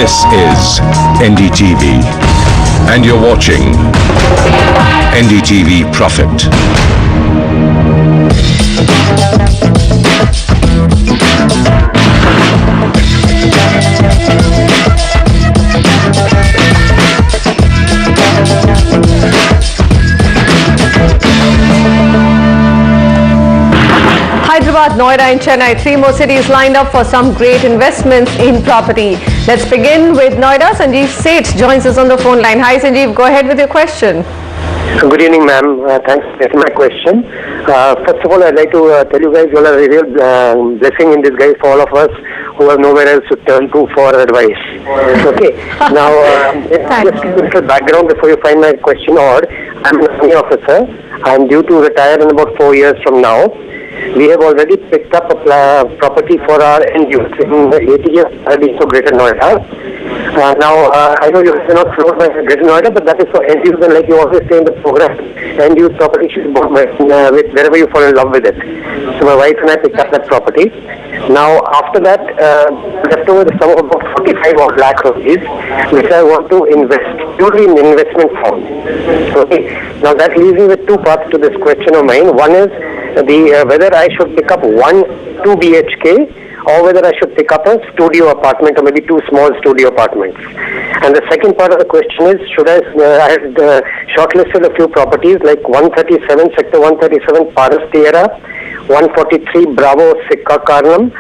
This is NDTV, and you're watching NDTV Profit. Hyderabad, Noida and Chennai, three more cities lined up for some great investments in property. Let's begin with Noida. Sanjeev Seth joins us on the phone line. Hi Sanjeev, go ahead with your question. Good evening, ma'am. Thanks for taking my question. First of all, I'd like to tell you guys you are a real blessing in disguise for all of us who have nowhere else to turn to for advice. Okay. Now, just a little background before you find my question odd. I'm an army officer. I'm due to retire in about 4 years from now. We have already picked up a property for our end use in the 80 years so Greater Noida. Now, I know you cannot float by Greater Noida, but that is for end use, and like you always say in the program, end use property should be bought with wherever you fall in love with it. So my wife and I picked up that property. Now, after that, left over the sum of about 45 odd lakh rupees, which I want to invest, purely in investment form. Okay. Now, that leaves me with two parts to this question of mine. One is whether I should pick up 2 BHK or whether I should pick up a studio apartment or maybe 2 small studio apartments. And the second part of the question is, I had shortlisted a few properties like 137, Sector 137 Paras Tierra, 143 Bravo Sikka Karnam,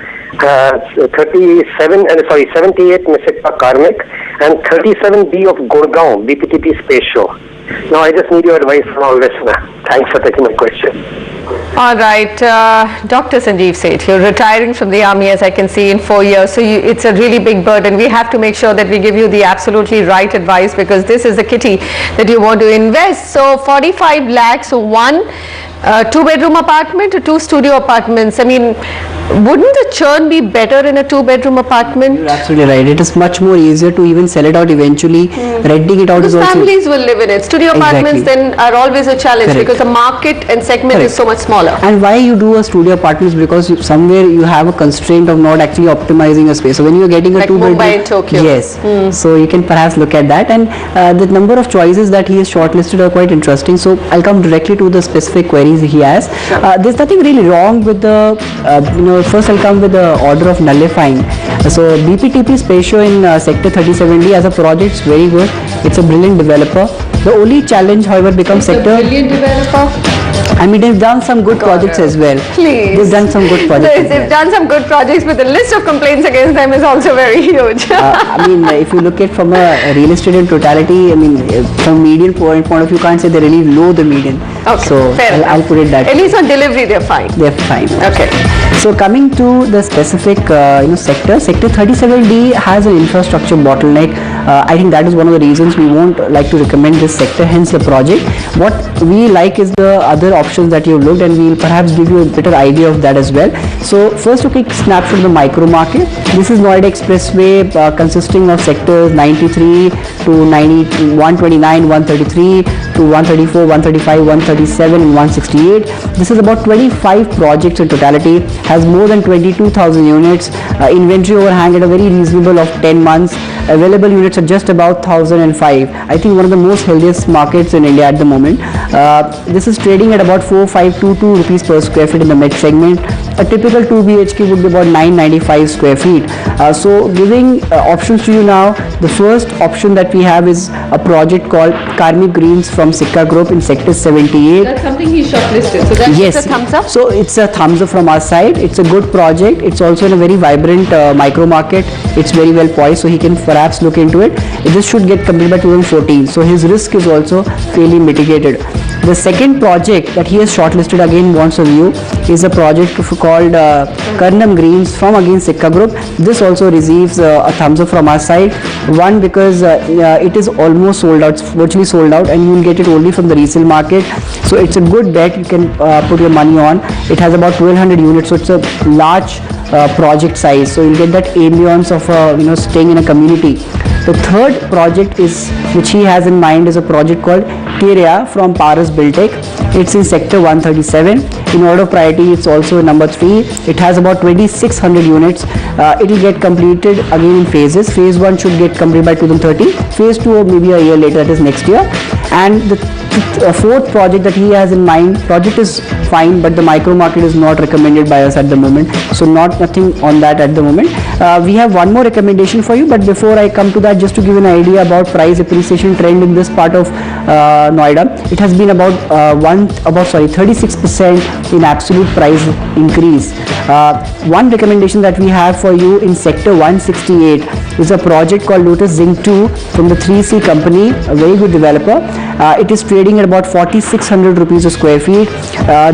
78 Misikpa Karmik, and 37B of Gurgaon, BPTP Space Show. Now I just need your advice from all this. Thanks for taking my question. All right, Dr. Sanjeev Seth, you're retiring from the army, as I can see, in 4 years. So it's a really big burden. We have to make sure that we give you the absolutely right advice, because this is the kitty that you want to invest. So 45 lakhs, so 1 2-bedroom apartment or 2 studio apartments. I mean, wouldn't the churn be better in a 2-bedroom apartment? You're absolutely right. It is much more easier to even sell it out eventually. Renting it out because is also... families will live in it. Studio apartments then are always a challenge. Correct. Because the market and segment is so much smaller. And why you do a studio apartment is because somewhere you have a constraint of not actually optimizing a space. So when you're getting a like 2-bedroom... Mumbai and Tokyo. Yes. So you can perhaps look at that. And the number of choices that he has shortlisted are quite interesting. So I'll come directly to the specific queries he has. There's nothing really wrong with the, first I'll come with the order of nullifying. So BPTP Space Show in Sector 37D as a project is very good. It's a brilliant developer. The only challenge, however, becomes sector... Brilliant developer? I mean, they've done some good projects as well. Please. They've done some good projects. They've done some good projects, but the list of complaints against them is also very huge. I mean, if you look at from a real estate in totality, I mean, from median point of view, you can't say they're really low the median. Okay, so I'll put it that at least on delivery, they're fine. They're fine. Okay. So coming to the specific sector, Sector 37D has an infrastructure bottleneck. I think that is one of the reasons we won't like to recommend this sector, hence the project. What we like is the other options that you've looked, and we'll perhaps give you a better idea of that as well. So first, a quick snapshot of the micro market. This is Noida Expressway consisting of sectors 93 to 129, 133 to 134, 135, 137 and 168. This is about 25 projects in totality, has more than 22,000 units, inventory overhang at a very reasonable of 10 months, available units are just about 1,005. I think one of the most healthiest markets in India at the moment. This is trading at about 4,522 rupees per square feet in the mid segment. A typical 2 BHK would be about 995 square feet. So giving options to you now, the first option that we have is a project called Karmik Greens from Sikka Group in Sector 78. That's something he shortlisted. So that's a thumbs up? So it's a thumbs up from our side. It's a good project. It's also in a very vibrant micro market. It's very well poised, so he can perhaps look into it. This should get completed by 2014. So his risk is also fairly mitigated. The second project that he has shortlisted, again wants a view, is a project called Karnam Greens from again Sikka Group. This also receives a thumbs up from our side. One, because it is almost sold out, virtually sold out, and you will get it only from the resale market. So it's a good bet you can put your money on. It has about 1200 units, so it's a large project size. So you'll get that ambience of staying in a community. The third project which he has in mind is a project called area from Paras Buildtech. It's in sector 137. In order of priority, it's also number 3. It has about 2600 units. It will get completed again in phases. Phase 1 should get completed by 2030. Phase 2 or maybe a year later, that is next year. And the fourth project that he has in mind, project is fine, but the micro market is not recommended by us at the moment, so nothing on that at the moment. We have one more recommendation for you, but before I come to that, just to give you an idea about price appreciation trend in this part of Noida, it has been about 36% in absolute price increase. One recommendation that we have for you in sector 168 is a project called Lotus Zing 2 from the 3C company, a very good developer. It is trading at about 4600 rupees a square feet.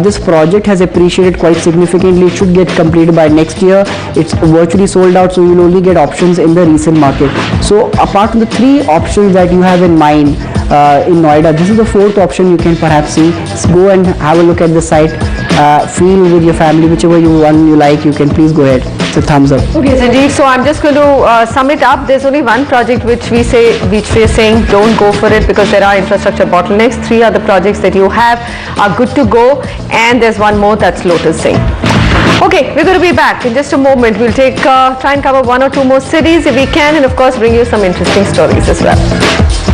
This project has appreciated quite significantly. It should get completed by next year. It's virtually sold out, so you will only get options in the resale market. So apart from the 3 options that you have in mind in Noida, this is the 4th option you can perhaps see. Just go and have a look at the site. Feel with your family, whichever one you like, you can please go ahead. It's a thumbs up. Okay, Sanjeev, so I'm just going to sum it up. There's only one project which we are saying don't go for it because there are infrastructure bottlenecks. 3 other projects that you have are good to go, and there's one more, that's Lotus Zing. Okay, we're going to be back in just a moment. We'll try and cover 1 or 2 more cities if we can, and of course bring you some interesting stories as well.